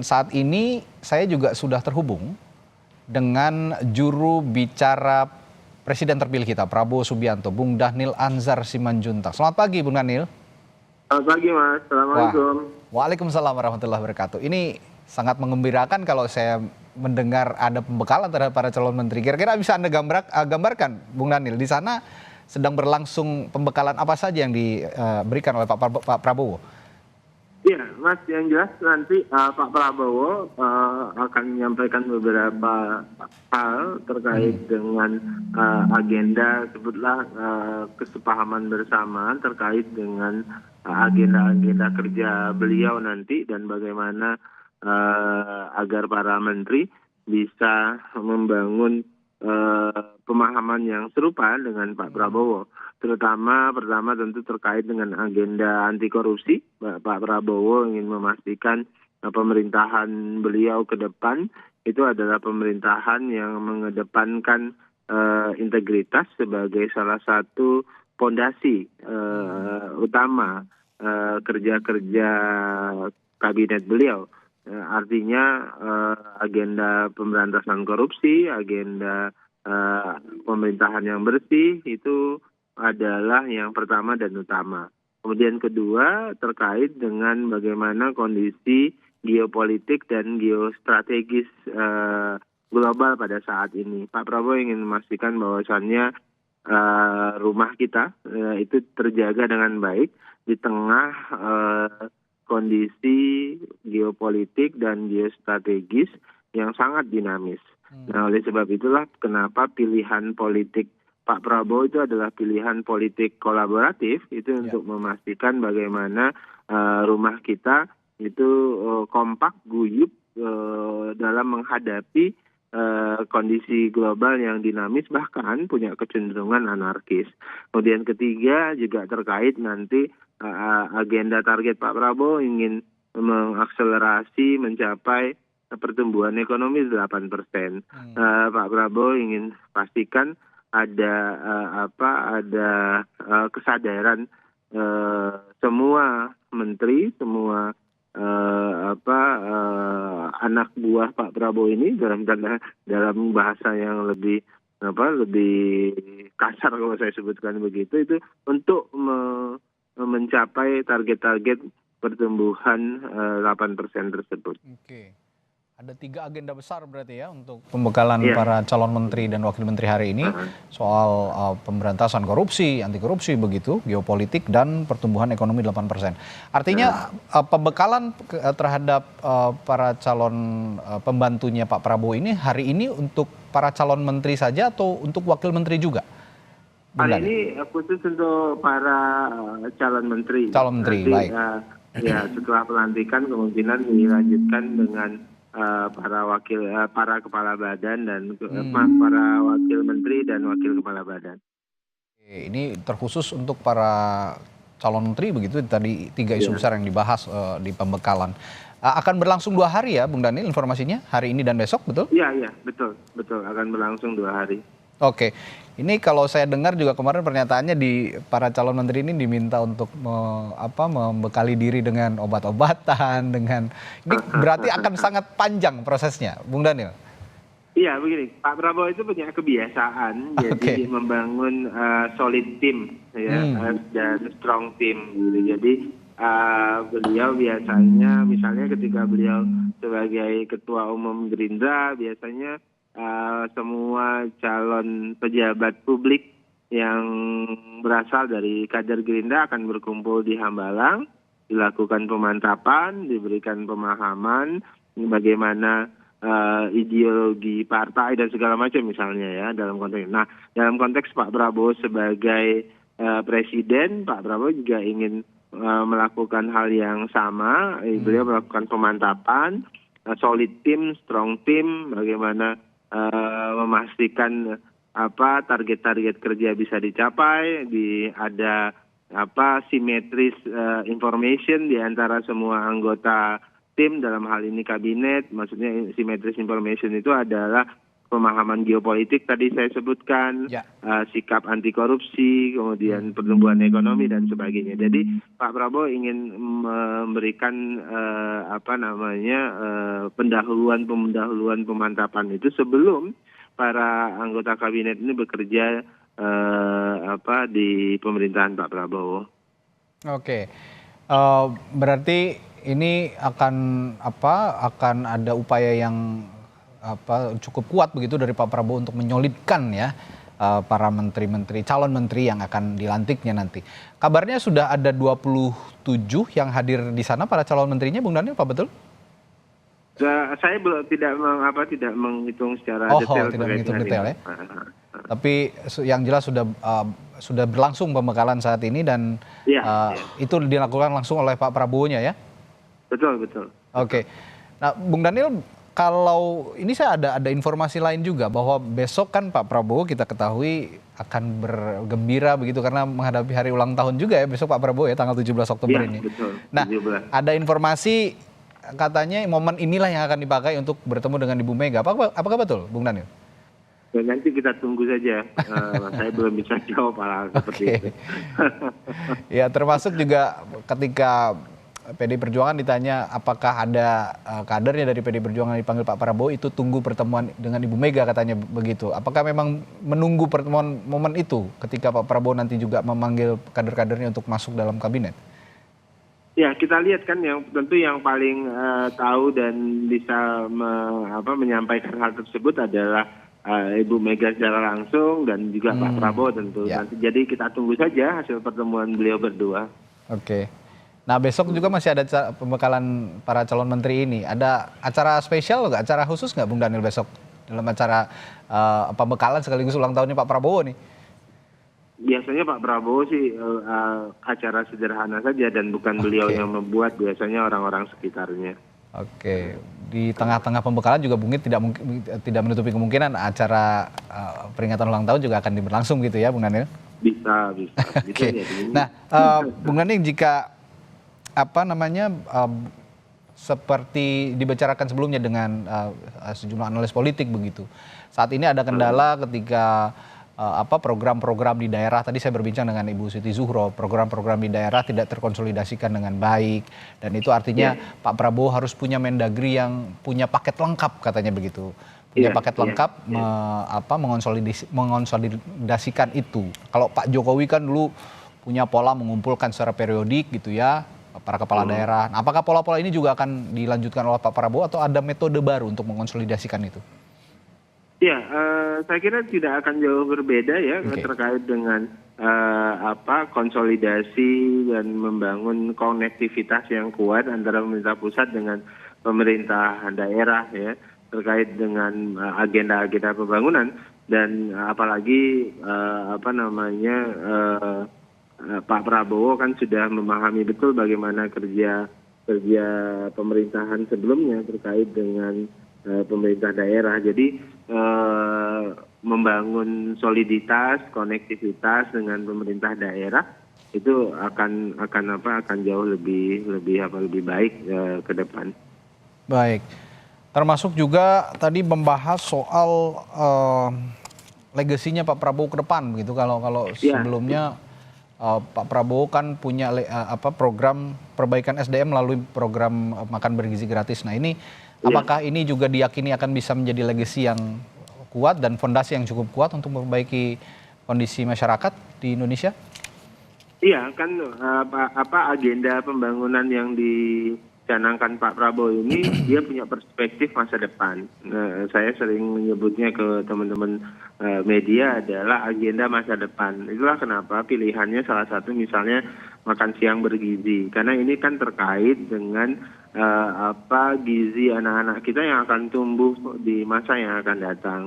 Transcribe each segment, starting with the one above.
saat ini saya juga sudah terhubung dengan juru bicara Presiden terpilih kita, Prabowo Subianto, Bung Dhanil Anzar Simanjuntak. Selamat pagi, Bung Dhanil. Selamat pagi, Mas. Assalamualaikum. Waalaikumsalam warahmatullahi wabarakatuh. Ini sangat mengembirakan kalau saya mendengar ada pembekalan terhadap para calon menteri. Kira-kira bisa Anda gambarkan, Bung Dhanil, di sana sedang berlangsung pembekalan apa saja yang diberikan oleh Pak Prabowo? Iya, Mas, yang jelas nanti Pak Prabowo akan menyampaikan beberapa hal terkait dengan agenda, sebutlah kesepahaman bersama terkait dengan agenda-agenda kerja beliau nanti dan bagaimana agar para menteri bisa membangun pemahaman yang serupa dengan Pak Prabowo. Terutama pertama tentu terkait dengan agenda anti korupsi. Pak Prabowo ingin memastikan pemerintahan beliau ke depan itu adalah pemerintahan yang mengedepankan integritas sebagai salah satu fondasi utama kerja-kerja kabinet beliau. Artinya agenda pemberantasan korupsi, agenda pemerintahan yang bersih itu adalah yang pertama dan utama. Kemudian kedua terkait dengan bagaimana kondisi geopolitik dan geostrategis global pada saat ini. Pak Prabowo ingin memastikan bahwasannya rumah kita itu terjaga dengan baik di tengah kondisi geopolitik dan geostrategis yang sangat dinamis. Nah, oleh sebab itulah kenapa pilihan politik Pak Prabowo itu adalah pilihan politik kolaboratif, itu untuk memastikan bagaimana rumah kita itu kompak, guyup dalam menghadapi kondisi global yang dinamis, bahkan punya kecenderungan anarkis. Kemudian ketiga juga terkait nanti agenda target Pak Prabowo ingin mengakselerasi mencapai pertumbuhan ekonomi 8%. Pak Prabowo ingin pastikan ada kesadaran semua menteri, semua anak buah Pak Prabowo ini dalam bahasa yang lebih kasar kalau saya sebutkan begitu, itu untuk mencapai target-target pertumbuhan 8% tersebut. Oke. Ada 3 agenda besar berarti ya untuk pembekalan para calon menteri dan wakil menteri hari ini, soal pemberantasan korupsi, anti korupsi begitu, geopolitik dan pertumbuhan ekonomi 8%. Artinya pembekalan terhadap para calon pembantunya Pak Prabowo ini hari ini untuk para calon menteri saja atau untuk wakil menteri juga? Hari ini khusus untuk para calon menteri. Calon menteri, nanti, baik. Ya, setelah pelantikan kemungkinan dilanjutkan dengan para kepala badan dan para wakil menteri dan wakil kepala badan. Ini terkhusus untuk para calon menteri begitu, tadi 3 isu besar yang dibahas di pembekalan. Akan berlangsung 2 hari ya, Bung Dhanil, informasinya hari ini dan besok, betul? Iya, betul akan berlangsung 2 hari. Oke, ini kalau saya dengar juga kemarin pernyataannya di para calon menteri ini diminta untuk membekali diri dengan obat-obatan, ini berarti akan sangat panjang prosesnya, Bung Dhanil. Iya, begini, Pak Prabowo itu punya kebiasaan jadi membangun solid team ya, dan strong team gitu. Jadi beliau biasanya misalnya ketika beliau sebagai ketua umum Gerindra biasanya semua calon pejabat publik yang berasal dari kader Gerindra akan berkumpul di Hambalang, dilakukan pemantapan, diberikan pemahaman bagaimana ideologi partai dan segala macam misalnya ya dalam konteks. Nah, dalam konteks Pak Prabowo sebagai presiden, Pak Prabowo juga ingin melakukan hal yang sama. Beliau melakukan pemantapan, solid team, strong team, bagaimana memastikan target-target kerja bisa dicapai, ada simetris information di antara semua anggota tim dalam hal ini kabinet. Maksudnya simetris information itu adalah pemahaman geopolitik tadi saya sebutkan, Ya. sikap anti korupsi, kemudian pertumbuhan ekonomi dan sebagainya. Jadi Pak Prabowo ingin memberikan pendahuluan pemantapan itu sebelum para anggota kabinet ini bekerja di pemerintahan Pak Prabowo. Oke, berarti ini akan ada upaya yang cukup kuat begitu dari Pak Prabowo untuk menyolidkan ya para menteri-menteri, calon menteri yang akan dilantiknya nanti. Kabarnya sudah ada 27 yang hadir di sana para calon menterinya, Bung Daniel, Pak betul? Saya tidak menghitung secara detail. Tidak menghitung detail ya. Tapi yang jelas sudah berlangsung pembekalan saat ini dan itu dilakukan langsung oleh Pak Prabowo-nya ya? Betul. Oke. Nah, Bung Daniel, kalau ini saya ada informasi lain juga bahwa besok kan Pak Prabowo kita ketahui akan bergembira begitu karena menghadapi hari ulang tahun juga ya besok Pak Prabowo ya tanggal 17 Oktober ini. Betul. Nah, 17. ada informasi katanya momen inilah yang akan dipakai untuk bertemu dengan Ibu Mega. Apakah betul, Bung Daniel? Ya, nanti kita tunggu saja. Saya belum bisa jawab hal seperti itu. Ya, termasuk juga ketika PDI Perjuangan ditanya apakah ada kadernya dari PDI Perjuangan dipanggil Pak Prabowo, itu tunggu pertemuan dengan Ibu Mega katanya begitu. Apakah memang menunggu pertemuan momen itu ketika Pak Prabowo nanti juga memanggil kader-kadernya untuk masuk dalam kabinet? Ya, kita lihat kan yang tentu yang paling tahu dan bisa menyampaikan hal tersebut adalah Ibu Mega secara langsung dan juga Pak Prabowo tentu. Ya. Nanti jadi kita tunggu saja hasil pertemuan beliau berdua. Oke. Nah, besok juga masih ada pembekalan para calon menteri ini. Ada acara spesial nggak, acara khusus nggak Bung Daniel besok dalam acara pembekalan sekaligus ulang tahunnya Pak Prabowo nih? Biasanya Pak Prabowo sih acara sederhana saja dan bukan beliau yang membuat, biasanya orang-orang sekitarnya. Oke, di tengah-tengah pembekalan juga mungkin tidak menutupi kemungkinan acara peringatan ulang tahun juga akan berlangsung gitu ya, Bung Daniel? Bisa. Oke. Nah, Bung Daniel, jika seperti dibicarakan sebelumnya dengan sejumlah analis politik begitu, saat ini ada kendala ketika program-program di daerah, tadi saya berbincang dengan Ibu Siti Zuhro, program-program di daerah tidak terkonsolidasikan dengan baik, dan itu artinya Pak Prabowo harus punya Mendagri yang punya paket lengkap katanya begitu, punya paket lengkap mengonsolidasikan itu. Kalau Pak Jokowi kan dulu punya pola mengumpulkan secara periodik gitu ya para kepala daerah. Nah, apakah pola-pola ini juga akan dilanjutkan oleh Pak Prabowo atau ada metode baru untuk mengonsolidasikan itu? Ya, saya kira tidak akan jauh berbeda ya terkait dengan konsolidasi dan membangun konektivitas yang kuat antara pemerintah pusat dengan pemerintah daerah ya terkait dengan agenda-agenda pembangunan dan apalagi Pak Prabowo kan sudah memahami betul bagaimana kerja pemerintahan sebelumnya terkait dengan pemerintah daerah. Jadi membangun soliditas, konektivitas dengan pemerintah daerah itu akan jauh lebih baik ke depan. Baik. Termasuk juga tadi membahas soal legasinya Pak Prabowo ke depan begitu. Kalau sebelumnya Pak Prabowo kan punya program perbaikan SDM melalui program makan bergizi gratis. Nah, ini apakah ini juga diyakini akan bisa menjadi legasi yang kuat dan fondasi yang cukup kuat untuk memperbaiki kondisi masyarakat di Indonesia? Iya, kan agenda pembangunan yang dicanangkan Pak Prabowo ini dia punya perspektif masa depan. Saya sering menyebutnya ke teman-teman media adalah agenda masa depan. Itulah kenapa pilihannya salah satu misalnya makan siang bergizi. Karena ini kan terkait dengan gizi anak-anak kita yang akan tumbuh di masa yang akan datang.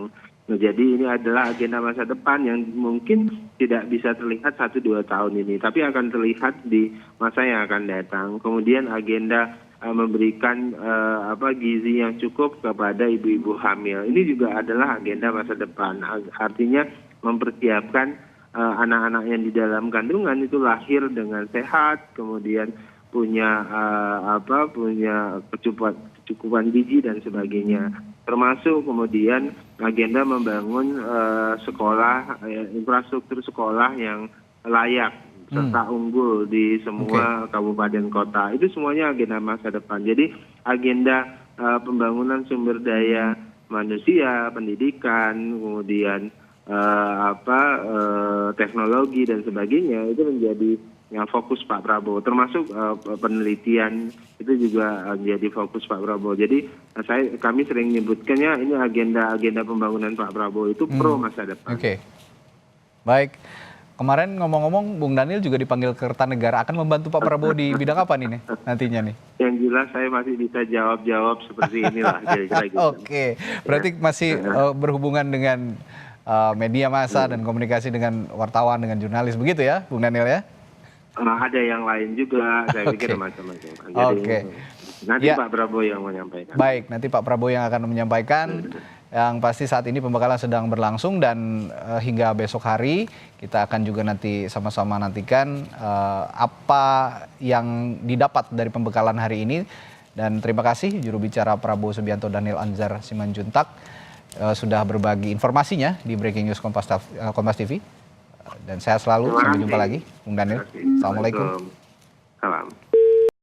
Nah, jadi ini adalah agenda masa depan yang mungkin tidak bisa terlihat 1-2 tahun ini, tapi akan terlihat di masa yang akan datang. Kemudian agenda memberikan gizi yang cukup kepada ibu-ibu hamil. Ini juga adalah agenda masa depan. Artinya mempersiapkan anak-anak yang di dalam kandungan itu lahir dengan sehat, kemudian punya kecukupan gizi dan sebagainya. termasuk kemudian agenda membangun sekolah, infrastruktur sekolah yang layak serta unggul di semua kabupaten kota. Itu semuanya agenda masa depan. Jadi agenda pembangunan sumber daya manusia, pendidikan, kemudian teknologi dan sebagainya itu menjadi yang fokus Pak Prabowo, termasuk penelitian itu juga jadi fokus Pak Prabowo. Jadi kami sering menyebutkannya ini agenda pembangunan Pak Prabowo itu pro masa depan. Oke. Baik. Kemarin ngomong-ngomong, Bung Daniel juga dipanggil ke Kertanegara, akan membantu Pak Prabowo di bidang apa nih nantinya nih? Yang jelas saya masih bisa jawab seperti inilah kira-kira gitu. Oke, berarti masih berhubungan dengan media massa dan komunikasi dengan wartawan, dengan jurnalis, begitu ya, Bung Daniel ya? Ada yang lain juga, saya pikir macam-macam. Jadi nanti Pak Prabowo yang menyampaikan. Baik, nanti Pak Prabowo yang akan menyampaikan. Yang pasti saat ini pembekalan sedang berlangsung dan hingga besok hari kita akan juga nanti sama-sama nantikan apa yang didapat dari pembekalan hari ini. Dan terima kasih juru bicara Prabowo Subianto Daniel Anzar Simanjuntak sudah berbagi informasinya di Breaking News Kompas TV. Dan saya selalu, sampai jumpa lagi, Bung Daniel. Assalamualaikum. Salam.